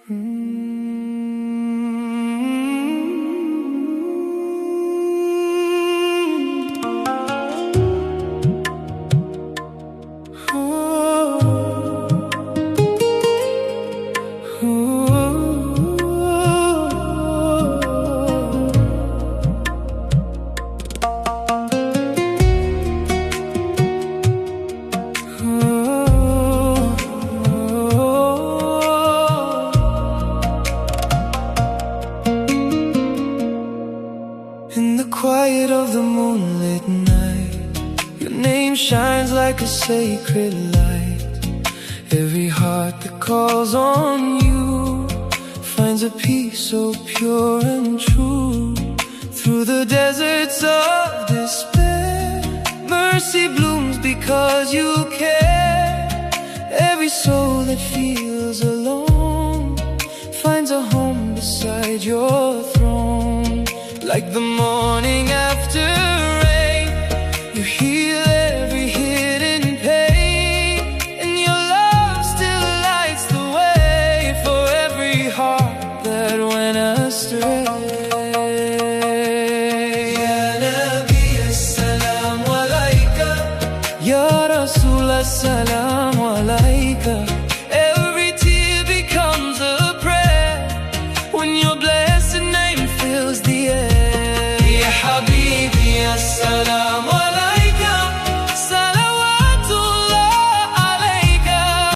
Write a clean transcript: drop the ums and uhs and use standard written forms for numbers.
In the quiet of the moonlit night, your name shines like a sacred light. Every heart that calls on you finds a peace so pure and true. Through the deserts of despair, mercy blooms because you care. Every soul that feels alone finds a home beside your throne. Like the morning after rain, you heal every hidden pain, and your love still lights the way for every heart that went astray. Yah Nabi, Assalamu Alaika. Ya Rasul, Assalamu Alaika.